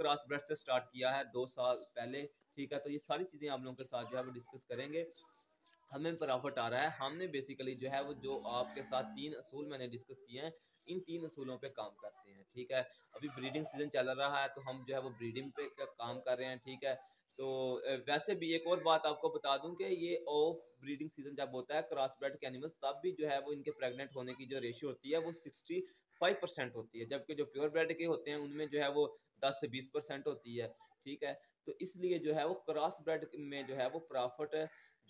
Cross bread से start किया है 2 साल पहले, ठीक है। तो ये सारी चीज़ें आप लोगों के साथ जो है वो डिस्कस करेंगे। हमें प्रॉफिट आ रहा है, हमने बेसिकली जो है वो जो आपके साथ 3 असूल मैंने डिस्कस किए हैं, इन 3 असूलों पे काम करते हैं, ठीक है। अभी ब्रीडिंग सीजन चल रहा है तो हम जो है वो ब्रीडिंग पे काम कर रहे हैं, ठीक है। तो वैसे भी एक और बात आपको बता दूं कि ये ऑफ ब्रीडिंग सीजन जब होता है क्रॉस ब्रेड के एनिमल्स, तब भी जो है वो इनके प्रेग्नेंट होने की जो रेशियो होती है वो 65% होती है, जबकि जो प्योर ब्रेड के होते हैं उनमें जो है वो 10 से 20% होती है, ठीक है। तो इसलिए जो है वो क्रॉस ब्रेड में जो है वो प्रॉफिट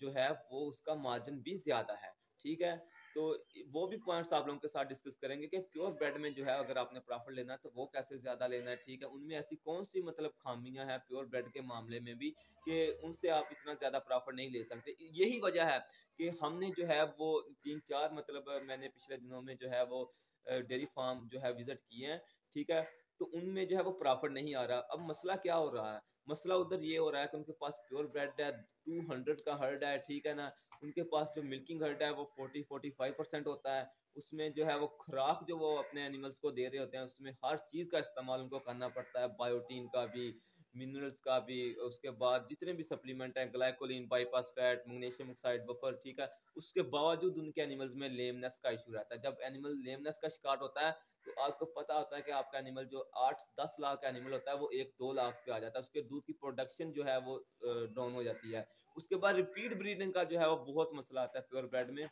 जो है वो उसका मार्जिन भी ज़्यादा है, ठीक है। तो वो भी पॉइंट्स आप लोगों के साथ डिस्कस करेंगे कि प्योर ब्रेड में जो है अगर आपने प्रॉफिट लेना है तो वो कैसे ज़्यादा लेना है, ठीक है। उनमें ऐसी कौन सी मतलब खामियां हैं प्योर ब्रेड के मामले में भी कि उनसे आप इतना ज़्यादा प्रॉफिट नहीं ले सकते। यही वजह है कि हमने जो है वो 3-4 मतलब मैंने पिछले दिनों में जो है वो डेयरी फार्म जो है विजिट किए हैं, ठीक है। तो उनमें जो है वो प्रॉफिट नहीं आ रहा। अब मसला क्या हो रहा है, मसला उधर ये हो रहा है कि उनके पास प्योर ब्रेड है, 200 का हर्ड है, ठीक है ना। उनके पास जो मिल्किंग हर्ड है वो 40-45% होता है। उसमें जो है वो खुराक जो वो अपने एनिमल्स को दे रहे होते हैं उसमें हर चीज़ का इस्तेमाल उनको करना पड़ता है, बायोटीन का भी, मिनरल्स का भी, उसके बाद जितने भी सप्लीमेंट हैं, ग्लाइकोलिन, bypass fat, magnesium oxide, buffer, ठीक है। उसके बावजूद उनके एनिमल्स में लेमनेस का इशू रहता है। जब एनिमल लेमनेस का शिकार होता है तो आपको पता होता है कि आपका एनिमल जो 8-10 लाख का एनिमल होता है वो 1-2 लाख पे आ जाता है, उसके दूध की प्रोडक्शन जो है वो डाउन हो जाती है। उसके बाद रिपीट ब्रीडिंग का जो है वो बहुत मसला आता है प्योर ब्रेड में,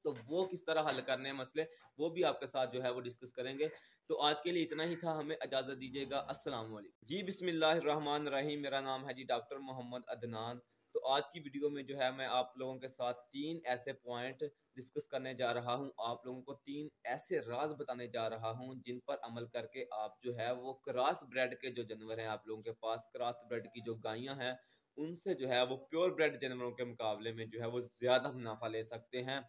तो वो किस तरह हल करने हैं मसले, वो भी आपके साथ जो है वो डिस्कस करेंगे। तो आज के लिए इतना ही था, हमें इजाज़त दीजिएगा। अस्सलाम वालेकुम जी, बिस्मिल्लाहिर्रहमानिर्रहीम। मेरा नाम है जी डॉक्टर मोहम्मद अदनान। तो आज की वीडियो में जो है मैं आप लोगों के साथ 3 ऐसे पॉइंट डिस्कस करने जा रहा हूँ, आप लोगों को 3 ऐसे राज बताने जा रहा हूँ जिन पर अमल करके आप जो है वो क्रॉस ब्रेड के जो जानवर हैं आप लोगों के पास, क्रॉस ब्रेड की जो गायें हैं, उनसे जो है वो प्योर ब्रेड जानवरों के मुकाबले में जो है वो ज़्यादा मुनाफा ले सकते हैं,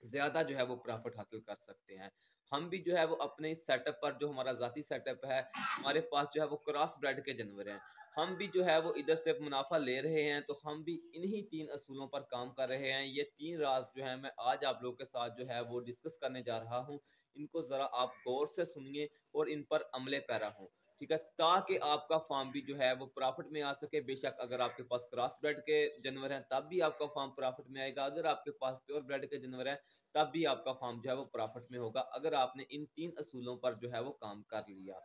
ज़्यादा जो है वो प्रॉफिट हासिल कर सकते हैं। हम भी जो है वो अपने सेटअप पर, जो हमारा ज़ाती सेटअप है, हमारे पास जो है वो क्रॉस ब्रेड के जानवर हैं। हम भी जो है वो इधर से मुनाफा ले रहे हैं, तो हम भी इन्हीं 3 असूलों पर काम कर रहे हैं। ये 3 राज़ जो हैं मैं आज आप लोगों के साथ जो है वो डिस्कस करने जा रहा हूँ। इनको ज़रा आप गौर से सुनिए और इन पर अमले पैरा हों, ठीक है, ताकि आपका फार्म भी जो है वो प्रॉफिट में आ सके। बेशक अगर आपके पास क्रॉस ब्रेड के जानवर हैं तब भी आपका फार्म प्रॉफिट में आएगा, अगर आपके पास प्योर ब्रेड के जानवर हैं तब भी आपका फार्म जो है वो प्रॉफिट में होगा, अगर आपने इन 3 असूलों पर जो है वो काम कर लिया।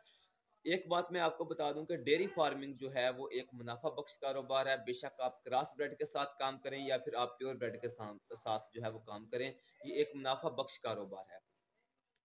एक बात मैं आपको बता दूं कि डेयरी फार्मिंग जो है वो एक मुनाफा बख्श कारोबार है। बेशक आप क्रॉस ब्रेड के साथ काम करें या फिर आप प्योर ब्रेड के साथ जो है वो काम करें, ये एक मुनाफा बख्श कारोबार है।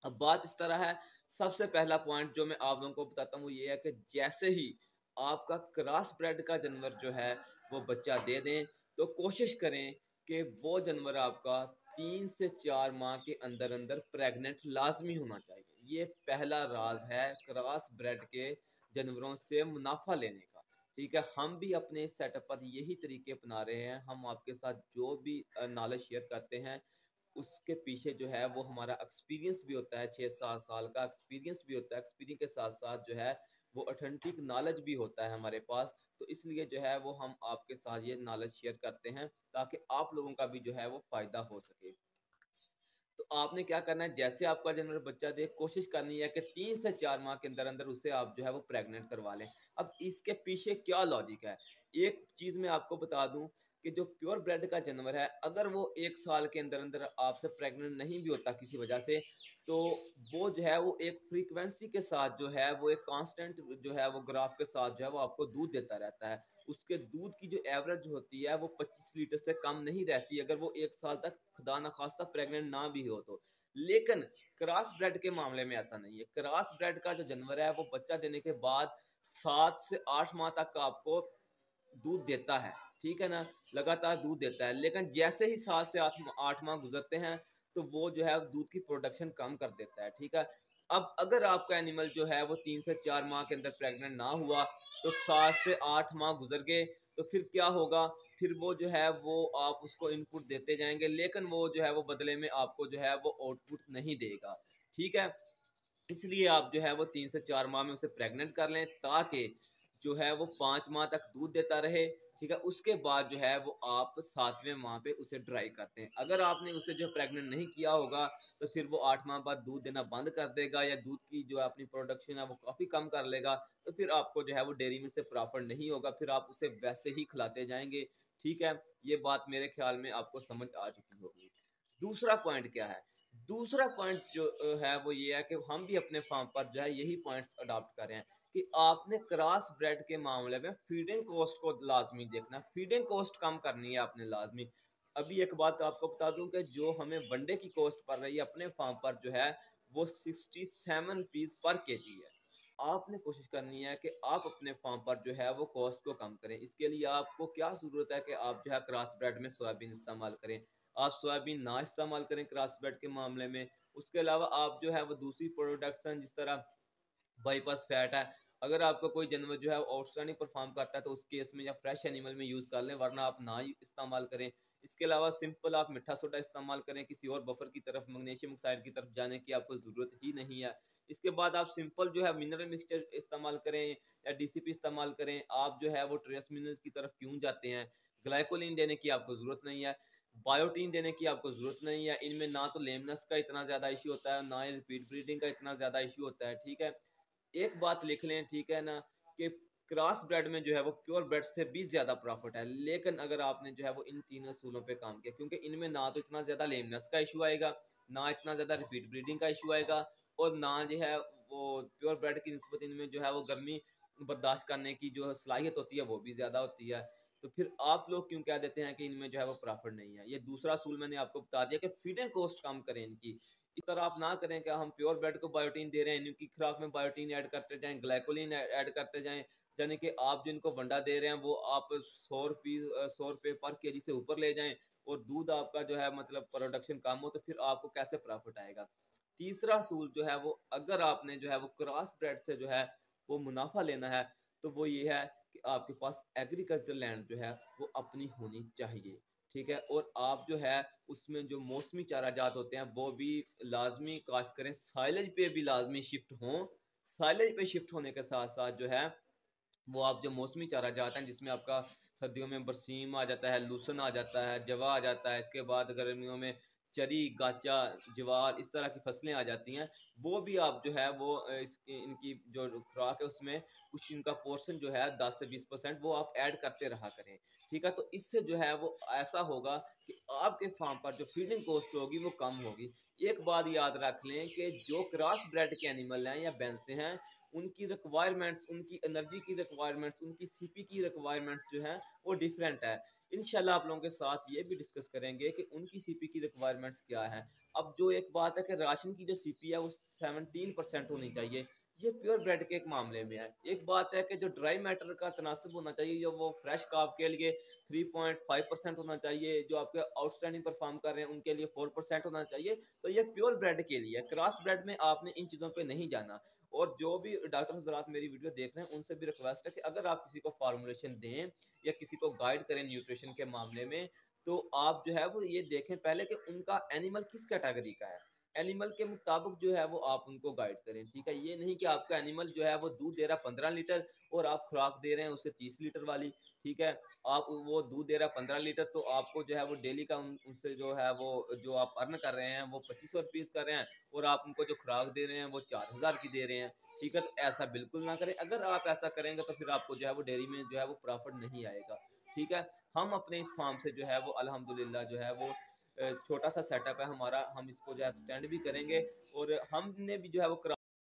अब बात इस तरह है, सबसे पहला पॉइंट जो मैं आप लोगों को बताता हूँ वो ये है कि जैसे ही आपका क्रॉस ब्रेड का जानवर जो है वो बच्चा दे दें, तो कोशिश करें कि वो जानवर आपका 3 से 4 माह के अंदर अंदर प्रेग्नेंट लाजमी होना चाहिए। ये पहला राज है क्रॉस ब्रेड के जानवरों से मुनाफा लेने का, ठीक है। हम भी अपने सेटअप पर यही तरीके अपना रहे हैं। हम आपके साथ जो भी नॉलेज शेयर करते हैं उसके पीछे जो है वो हमारा एक्सपीरियंस भी होता है, 6-7 साल का एक्सपीरियंस भी होता है। एक्सपीरियंस के साथ साथ जो है वो ऑथेंटिक नॉलेज भी होता है हमारे पास। तो इसलिए जो है वो हम आपके साथ ये नॉलेज शेयर करते हैं ताकि आप लोगों का भी जो है वो फ़ायदा हो सके। तो आपने क्या करना है, जैसे आपका जानवर बच्चा दे, कोशिश करनी है कि 3 से 4 माह के अंदर अंदर उसे आप जो है वो प्रेग्नेंट करवा लें। अब इसके पीछे क्या लॉजिक है, एक चीज़ मैं आपको बता दूं कि जो प्योर ब्रेड का जानवर है, अगर वो 1 साल के अंदर अंदर आपसे प्रेग्नेंट नहीं भी होता किसी वजह से, तो वो जो है वो एक फ्रीक्वेंसी के साथ जो है वो एक कांस्टेंट जो है वो ग्राफ के साथ जो है वो आपको दूध देता रहता है। उसके दूध की जो एवरेज होती है वो 25 लीटर से कम नहीं रहती, अगर वो 1 साल तक खुदा न खास्ता प्रेग्नेंट ना भी हो तो। लेकिन क्रॉस ब्रेड के मामले में ऐसा नहीं है। क्रॉस ब्रेड का जो जानवर है वो बच्चा देने के बाद 7 से 8 माह तक आपको दूध देता है, ठीक है ना, लगातार दूध देता है। लेकिन जैसे ही 7 से 8 माह गुजरते हैं तो वो जो है दूध की प्रोडक्शन कम कर देता है, ठीक है। अब अगर आपका एनिमल जो है वो 3 से 4 माह के अंदर प्रेग्नेंट ना हुआ, तो 7 से 8 माह गुजर गए, तो फिर क्या होगा, फिर वो जो है वो आप उसको इनपुट देते जाएंगे, लेकिन वो जो है वो बदले में आपको जो है वो आउटपुट नहीं देगा, ठीक है। इसलिए आप जो है वो 3 से 4 माह में उसे प्रेग्नेंट कर लें ताकि जो है वो 5 माह तक दूध देता रहे। ठीक है, उसके बाद जो है वो आप 7वें माह पे उसे ड्राई करते हैं। अगर आपने उसे जो प्रेग्नेंट नहीं किया होगा तो फिर वो 8 माह बाद दूध देना बंद कर देगा या दूध की जो अपनी प्रोडक्शन है वो काफ़ी कम कर लेगा, तो फिर आपको जो है वो डेयरी में से प्रॉफिट नहीं होगा, फिर आप उसे वैसे ही खिलाते जाएंगे। ठीक है, ये बात मेरे ख्याल में आपको समझ आ चुकी होगी। दूसरा पॉइंट क्या है? दूसरा पॉइंट जो है वो ये है कि हम भी अपने फार्म पर जो है यही पॉइंट्स अडॉप्ट करें कि आपने क्रॉस ब्रेड के मामले में फीडिंग कॉस्ट को लाजमी देखना है, फीडिंग कॉस्ट कम करनी है आपने लाजमी। अभी एक बात आपको बता दूं कि जो हमें वनडे की कॉस्ट पड़ रही है अपने फार्म पर जो है वो 67 रुपीज़ पर केजी है। आपने कोशिश करनी है कि आप अपने फार्म पर जो है वो कॉस्ट को कम करें। इसके लिए आपको क्या ज़रूरत है कि आप जो है क्रॉस ब्रेड में सोयाबीन इस्तेमाल करें। आप सोयाबीन ना इस्तेमाल करें क्रॉस ब्रेड के मामले में। उसके अलावा आप जो है वो दूसरी प्रोडक्ट्स हैं जिस तरह बाईपास फैट है, अगर आपका कोई जानवर जो है आउटस्टैंडिंग परफॉर्म करता है तो उस केस में या फ्रेश एनिमल में यूज़ कर लें, वरना आप ना ही इस्तेमाल करें। इसके अलावा सिंपल आप मीठा सोडा इस्तेमाल करें, किसी और बफर की तरफ मैग्नीशियम ऑक्साइड की तरफ जाने की आपको ज़रूरत ही नहीं है। इसके बाद आप सिंपल जो है मिनरल मिक्सचर इस्तेमाल करें या डीसीपी इस्तेमाल करें। आप जो है वो ट्रेस मिनरल्स की तरफ क्यों जाते हैं? ग्लाइकोलिन देने की आपको ज़रूरत नहीं है, बायोटीन देने की आपको ज़रूरत नहीं है। इनमें ना तो लेमनस का इतना ज़्यादा इशू होता है, ना ही रिपीट ब्रीडिंग का इतना ज़्यादा इशू होता है। ठीक है, एक बात लिख लें, ठीक है ना, कि क्रॉस ब्रेड में जो है वो प्योर ब्रेड से भी ज़्यादा प्रॉफिट है। लेकिन अगर आपने जो है वो इन तीनों असूलों पे काम किया, क्योंकि इनमें ना तो इतना ज़्यादा लेमनेस का इशू आएगा, ना इतना ज़्यादा रिपीट ब्रीडिंग का इशू आएगा, और ना जो है वो प्योर ब्रेड की निस्बत इनमें जो है वो गर्मी बर्दाश्त करने की जो सलाहियत होती है वो भी ज़्यादा होती है। तो फिर आप लोग क्यों कह देते हैं कि इनमें जो है वो प्रॉफिट नहीं है? ये दूसरा असूल मैंने आपको बता दिया कि फीडिंग कॉस्ट कम करें इनकी। इस तरह आप ना करें कि हम प्योर ब्रेड को बायोटीन दे रहे हैं, इनकी खुराक में बायोटीन ऐड करते जाएं, ग्लाइकोलिन ऐड करते जाएं, यानी कि आप जो इनको वंडा दे रहे हैं वो आप 100 रुपये पर केजी से ऊपर ले जाएं और दूध आपका जो है मतलब प्रोडक्शन कम हो, तो फिर आपको कैसे प्रॉफिट आएगा? तीसरा असूल जो है वो, अगर आपने जो है वो क्रॉस ब्रेड से जो है वो मुनाफा लेना है तो वो ये है कि आपके पास एग्रीकल्चर लैंड जो है वो अपनी होनी चाहिए। ठीक है, और आप जो है उसमें जो मौसमी चारा जात होते हैं वो भी लाजमी काश्त करें, साइलेज पे भी लाजमी शिफ्ट हों। साइलेज पे शिफ्ट होने के साथ साथ जो है वो आप जो मौसमी चारा जाते हैं जिसमें आपका सर्दियों में बरसीम आ जाता है, लूसन आ जाता है, जवा आ जाता है, इसके बाद गर्मियों में चरी, गाचा, ज्वार, इस तरह की फसलें आ जाती हैं, वो भी आप जो है वो इनकी जो खुराक है उसमें कुछ इनका पोर्शन जो है 10 से 20% वो आप ऐड करते रहा करें। ठीक है, तो इससे जो है वो ऐसा होगा कि आपके फार्म पर जो फीडिंग कॉस्ट होगी वो कम होगी। एक बात याद रख लें कि जो क्रॉस ब्रेड के एनिमल हैं या भैंसे हैं, उनकी रिक्वायरमेंट्स, उनकी एनर्जी की रिक्वायरमेंट्स, उनकी सीपी की रिक्वायरमेंट्स जो हैं वो डिफरेंट है। इंशाल्लाह आप लोगों के साथ ये भी डिस्कस करेंगे कि उनकी सीपी की रिक्वायरमेंट्स क्या है। अब जो एक बात है कि राशन की जो सीपी है वो 17% होनी चाहिए, ये प्योर ब्रेड के एक मामले में है। एक बात है कि जो ड्राई मैटर का तनासब होना चाहिए, जो वो फ्रेश काफ के लिए 3.5% होना चाहिए, जो आपके आउटस्टैंडिंग परफॉर्म कर रहे हैं उनके लिए 4% होना चाहिए। तो ये प्योर ब्रेड के लिए, क्रॉस ब्रेड में आपने इन चीज़ों पे नहीं जाना। और जो भी डॉक्टर हजरात मेरी वीडियो देख रहे हैं उनसे भी रिक्वेस्ट है कि अगर आप किसी को फार्मूलेशन दें या किसी को गाइड करें न्यूट्रिशन के मामले में, तो आप जो है वो ये देखें पहले कि उनका एनिमल किस कैटेगरी का है, एनिमल के मुताबिक जो है वो आप उनको गाइड करें। ठीक है, ये नहीं कि आपका एनिमल जो है वो दूध दे रहा 15 लीटर और आप खुराक दे रहे हैं उसे 30 लीटर वाली। ठीक है, आप वो दूध दे रहा है 15 लीटर, तो आपको जो है वो डेली का उनसे जो है वो जो आप अर्न कर रहे हैं वो 2500 रुपीज़ कर रहे हैं, और आप उनको जो खुराक दे रहे हैं वो 4000 की दे रहे हैं। ठीक है, तो ऐसा बिल्कुल ना करें। अगर आप ऐसा करेंगे तो फिर आपको जो है वो डेयरी में जो है वो प्रॉफिट नहीं आएगा। ठीक है, हम अपने इस फार्म से जो है वो अल्हम्दुलिल्लाह जो है वो छोटा सा सेटअप है हमारा, हम इसको जो है एक्सटेंड भी करेंगे, और हमने भी जो है वो